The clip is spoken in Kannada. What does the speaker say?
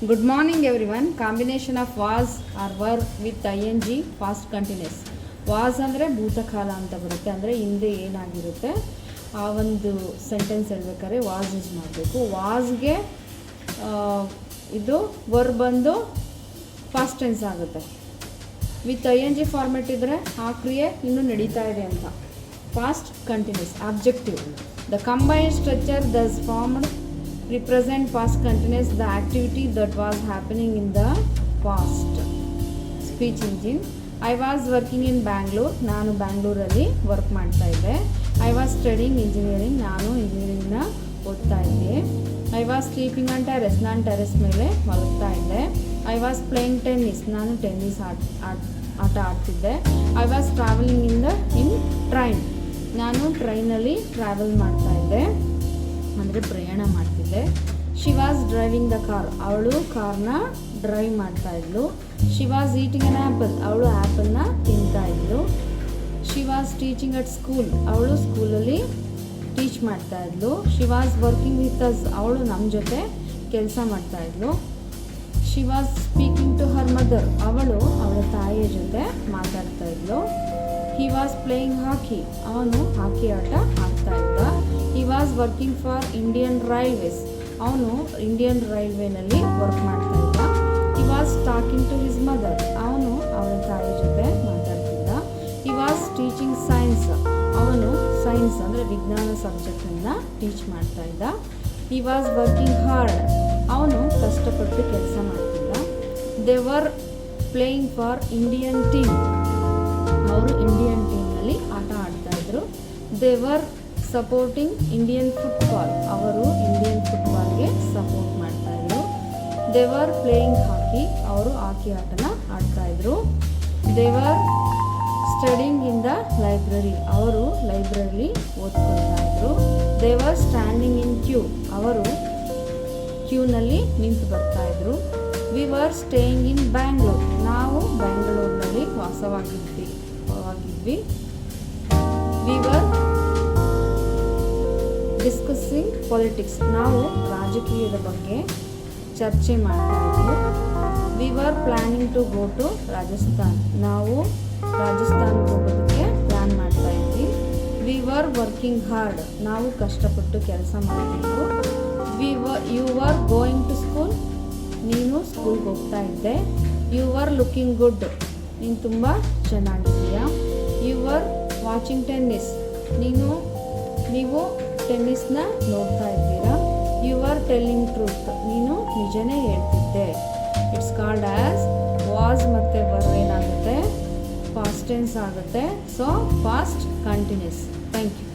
Good morning everyone. Combination of was or were with ing past continuous. Was ಅಂದರೆ ಭೂತಕಾಲ ಅಂತ ಬರುತ್ತೆ, ಅಂದರೆ ಹಿಂದೆ ಏನಾಗಿರುತ್ತೆ ಆ ಒಂದು ಸೆಂಟೆನ್ಸ್ ಹೇಳ್ಬೇಕಾದ್ರೆ ವಾಸ್ ಯೂಸ್ ಮಾಡಬೇಕು. ವಾಸ್ಗೆ ಇದು ವರ್ ಬಂದು ಪಾಸ್ಟ್ ಟೆನ್ಸ್ ಆಗುತ್ತೆ. ವಿತ್ ing ಫಾರ್ಮೆಟ್ ಇದ್ದರೆ ಆ ಕ್ರಿಯೆ ಇನ್ನೂ ನಡೀತಾ ಇದೆ ಅಂತ. Past continuous objective. The combined structure thus formed represent past continuous the activity that was happening in the past. Speech engine. I was working in Bangalore. ನಾನು ಬ್ಯಾಂಗ್ಳೂರಲ್ಲಿ ವರ್ಕ್ ಮಾಡ್ತಾ ಇದ್ದೆ. I was studying engineering. ನಾನು ಇಂಜಿನಿಯರಿಂಗ್ನ ಓದ್ತಾ ಇದ್ದೆ. I was sleeping on terrace. ನಾನು ಟೆರೆಸ್ ಮೇಲೆ ಮಲಗ್ತಾ ಇದ್ದೆ. I was playing tennis. ನಾನು ಟೆನ್ನಿಸ್ ಆಟ ಆಡ್ತಿದ್ದೆ. I was traveling in train. ನಾನು ಟ್ರೈನಲ್ಲಿ ಟ್ರಾವೆಲ್ ಮಾಡ್ತಾ ಇದ್ದೆ, ಅಂದರೆ ಪ್ರಯಾಣ ಮಾಡ್ತಿದ್ದೆ. She was driving the car. ಅವಳು ಕಾರ್ನ ಡ್ರೈವ್ ಮಾಡ್ತಾ ಇದ್ಲು. She was eating an apple. ಅವಳು ಆ್ಯಪಲ್ನ ತಿಂತಾ ಇದ್ಲು. She was teaching at school. ಅವಳು ಸ್ಕೂಲಲ್ಲಿ ಟೀಚ್ ಮಾಡ್ತಾ ಇದ್ಲು. She was working with us. ಅವಳು ನಮ್ಮ ಜೊತೆ ಕೆಲಸ ಮಾಡ್ತಾ ಇದ್ಲು. She was speaking to her mother. ಅವಳು ಅವಳ ತಾಯಿಯ ಜೊತೆ ಮಾತಾಡ್ತಾ ಇದ್ಲು. He was playing hockey. ಅವನು ಹಾಕಿ ಆಟ ಆಡ್ತಾ ಇದ್ದ. He was working for Indian railways. ಅವನು ಇಂಡಿಯನ್ ರೈಲ್ವೇನಲ್ಲಿ ವರ್ಕ್ ಮಾಡ್ತಾ ಇದ್ದ. He was talking to his mother. ಅವನು ಅವಳ ತಾಯಿ ಜೊತೆ ಮಾತಾಡ್ತಿದ್ದ. He was teaching science. ಅವನು ಸೈನ್ಸ್ ಅಂದರೆ ವಿಜ್ಞಾನ ಸಬ್ಜೆಕ್ಟನ್ನು ಟೀಚ್ ಮಾಡ್ತಾ ಇದ್ದ. He was working hard. ಅವನು ಕಷ್ಟಪಟ್ಟು ಕೆಲಸ ಮಾಡ್ತಿದ್ದ. They were playing for Indian team. ಅವರು ಇಂಡಿಯನ್ ಟೀಮ್ನಲ್ಲಿ ಆಟ ಆಡ್ತಾಯಿದ್ರು. They were supporting Indian football. ಅವರು ಇಂಡಿಯನ್ ಫುಟ್ಬಾಲ್ಗೆ ಸಪೋರ್ಟ್ ಮಾಡ್ತಾಯಿದ್ರು. They were playing hockey. ಅವರು ಹಾಕಿ ಆಟನ ಆಡ್ತಾಯಿದ್ರು. They were studying in the library. ಅವರು ಲೈಬ್ರರಿ ಓದ್ಕೊಳ್ತಾ ಇದ್ರು. They were standing in queue. ಅವರು ಕ್ಯೂನಲ್ಲಿ ನಿಂತು ಬರ್ತಾಯಿದ್ರು. We were staying in Bangalore. ನಾವು ಬ್ಯಾಂಗ್ಳೂರಿನಲ್ಲಿ ವಾಸವಾಗಿದ್ವಿ. We were discussing politics. ನಾವು ರಾಜಕೀಯದ ಬಗ್ಗೆ ಚರ್ಚೆ ಮಾಡ್ತಾ ಇದ್ವಿ. We were planning to go to Rajasthan. ನಾವು ರಾಜಸ್ಥಾನಕ್ಕೆ ಹೋಗೋದಕ್ಕೆ ಪ್ಲ್ಯಾನ್ ಮಾಡ್ತಾ ಇದ್ವಿ. We were working hard. ನಾವು ಕಷ್ಟಪಟ್ಟು ಕೆಲಸ ಮಾಡ್ತಿದ್ವು. You were going to school. ನೀನು ಸ್ಕೂಲ್ಗೆ ಹೋಗ್ತಾ ಇದ್ದೆ. You were looking good. ನೀನು ತುಂಬ ಚೆನ್ನಾಗಿದ್ದೀಯಾ. You were watching tennis. ನೀವು ಟೆನ್ನಿಸ್ನ ನೋಡ್ತಾ ಇದ್ದೀರಾ. You are telling truth. ನೀನು ನಿಜನೇ ಹೇಳ್ತಿದ್ದೆ. ಇಟ್ಸ್ ಕಾಲ್ಡ್ ಆ್ಯಸ್ ವಾಸ್ ಮತ್ತು ವರ್ ಏನಾಗುತ್ತೆ, ಪಾಸ್ಟ್ ಟೆನ್ಸ್ ಆಗುತ್ತೆ. So past continuous. Thank you.